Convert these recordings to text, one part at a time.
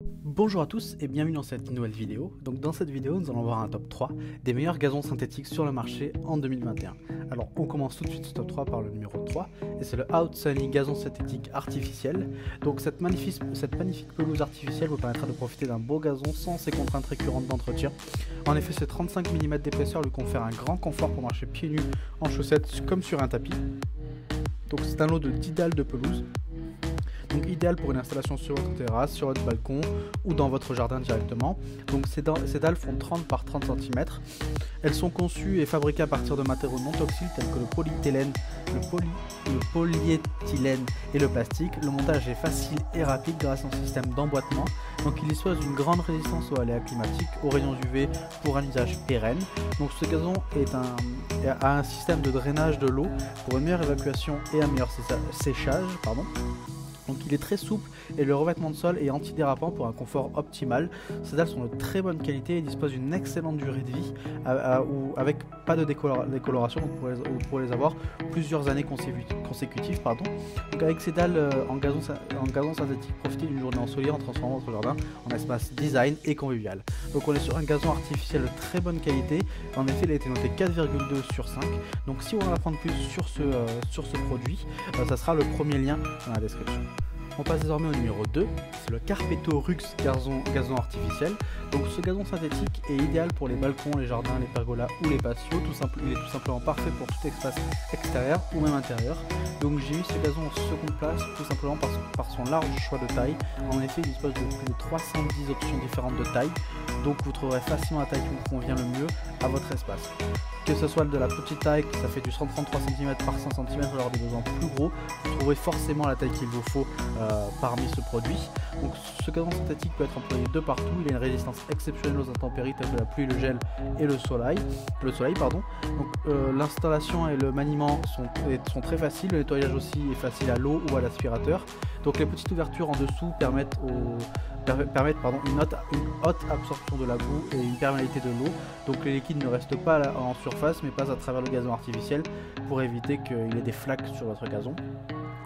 Bonjour à tous et bienvenue dans cette nouvelle vidéo. Donc dans cette vidéo nous allons voir un top 3 des meilleurs gazons synthétiques sur le marché en 2021. Alors on commence tout de suite ce top 3 par le numéro 3 et c'est le Out Sunny gazon synthétique artificiel. Donc cette magnifique pelouse artificielle vous permettra de profiter d'un beau gazon sans ses contraintes récurrentes d'entretien. En effet, ce 35 mm d'épaisseur lui confère un grand confort pour marcher pieds nus en chaussettes comme sur un tapis. Donc c'est un lot de 10 dalles de pelouse. Donc idéal pour une installation sur votre terrasse, sur votre balcon ou dans votre jardin directement. Donc ces dalles font 30 par 30 cm. Elles sont conçues et fabriquées à partir de matériaux non toxiques tels que le polyéthylène, le polyéthylène et le plastique. Le montage est facile et rapide grâce à un système d'emboîtement. Donc il dispose d'une grande résistance aux aléas climatiques, aux rayons UV pour un usage pérenne. Donc ce gazon a un système de drainage de l'eau pour une meilleure évacuation et un meilleur séchage. Donc il est très souple et le revêtement de sol est antidérapant pour un confort optimal. Ces dalles sont de très bonne qualité et disposent d'une excellente durée de vie avec pas de décoloration, donc vous pourrez les avoir plusieurs années consécutives. Donc avec ces dalles en gazon synthétique, profitez d'une journée ensoleillée en transformant votre jardin en espace design et convivial. Donc on est sur un gazon artificiel de très bonne qualité. En effet, il a été noté 4,2 sur 5. Donc si on veut en apprendre plus sur ce produit, ça sera le premier lien dans la description. On passe désormais au numéro 2, c'est le Carpeto Rux gazon artificiel. Donc ce gazon synthétique est idéal pour les balcons, les jardins, les pergolas ou les patios. Il est tout simplement parfait pour tout espace extérieur ou même intérieur. Donc j'ai eu ce gazon en seconde place tout simplement par son large choix de taille. En effet, il dispose de plus de 310 options différentes de taille. Donc vous trouverez facilement la taille qui vous convient le mieux à votre espace. Que ce soit de la petite taille, ça fait du 133 cm par 100 cm, alors des besoins plus gros, vous trouverez forcément la taille qu'il vous faut parmi ce produit. Donc ce gazon synthétique peut être employé de partout, il a une résistance exceptionnelle aux intempéries telles que la pluie, le gel et le soleil. Donc l'installation et le maniement sont très faciles, le nettoyage aussi est facile à l'eau ou à l'aspirateur. Donc les petites ouvertures en dessous permettent une haute absorption de la boue et une perméabilité de l'eau. Donc les liquides ne restent pas en surface mais passent à travers le gazon artificiel pour éviter qu'il y ait des flaques sur votre gazon.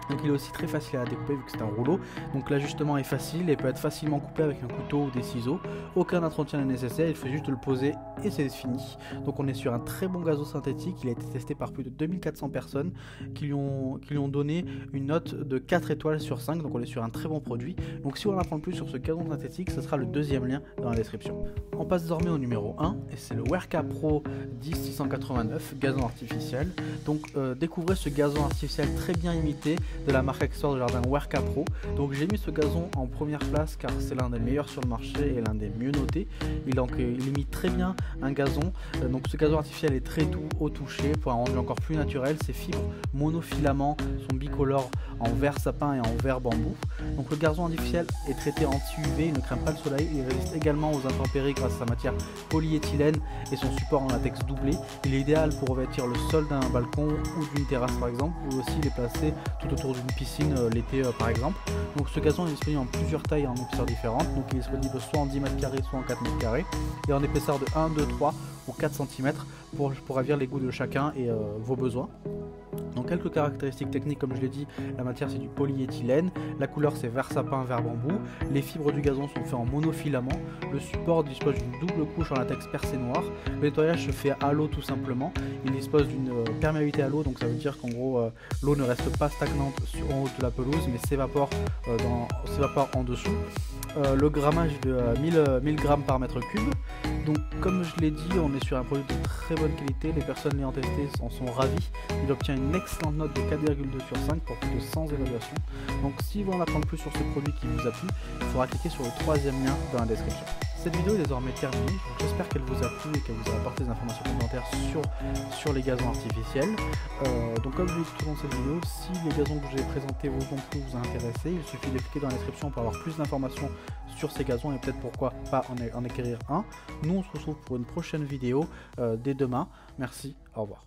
Donc il est aussi très facile à découper vu que c'est un rouleau. Donc l'ajustement est facile et peut être facilement coupé avec un couteau ou des ciseaux. Aucun entretien n'est nécessaire, il faut juste le poser et c'est fini. Donc on est sur un très bon gazon synthétique. Il a été testé par plus de 2400 personnes qui lui ont donné une note de 4 étoiles sur 5. Donc on est sur un très bon produit. Donc si on en apprend plus sur ce gazon synthétique, ce sera le deuxième lien dans la description. On passe désormais au numéro 1 et c'est le Werka Pro 10689 gazon artificiel. Donc découvrez ce gazon artificiel très bien imité de la marque accessoire de jardin Werka Pro. Donc j'ai mis ce gazon en première place car c'est l'un des meilleurs sur le marché et l'un des mieux notés. Il imite très bien un gazon. Donc ce gazon artificiel est très doux au toucher pour un rendu encore plus naturel. Ses fibres monofilaments sont bicolores en vert sapin et en vert bambou. Donc le gazon artificiel est traité anti-UV, il ne craint pas le soleil, il résiste également aux intempéries grâce à sa matière polyéthylène et son support en latex doublé. Il est idéal pour revêtir le sol d'un balcon ou d'une terrasse par exemple, ou aussi les placer tout autour d'une piscine l'été par exemple. Donc ce gazon est disponible en plusieurs tailles et en épaisseurs différentes. Donc il est disponible soit en 10 m², soit en 4 m² et en épaisseur de 1, 2, 3 ou 4 cm pour ravir les goûts de chacun et vos besoins. Donc quelques caractéristiques techniques, comme je l'ai dit, la matière c'est du polyéthylène, la couleur c'est vert sapin, vert bambou, les fibres du gazon sont faites en monofilament, le support dispose d'une double couche en latex percé noir, le nettoyage se fait à l'eau tout simplement, il dispose d'une perméabilité à l'eau, donc ça veut dire qu'en gros l'eau ne reste pas stagnante en haut de la pelouse mais s'évapore en dessous. Le grammage de 1000 g par mètre cube. Donc comme je l'ai dit, on est sur un produit de très bonne qualité, les personnes l'ayant testé en sont ravies. Il obtient une excellente note de 4,2 sur 5 pour plus de 100 évaluations. Donc si vous voulez en apprendre plus sur ce produit qui vous a plu, il faudra cliquer sur le troisième lien dans la description. Cette vidéo est désormais terminée, j'espère qu'elle vous a plu et qu'elle vous a apporté des informations complémentaires sur les gazons artificiels. Donc comme je l'ai dit tout au long de cette vidéo, si les gazons que je vous ai présentés vous ont plu, vous a intéressé, il suffit de cliquer dans la description pour avoir plus d'informations sur ces gazons et peut-être pourquoi pas en acquérir un. Nous on se retrouve pour une prochaine vidéo dès demain. Merci, au revoir.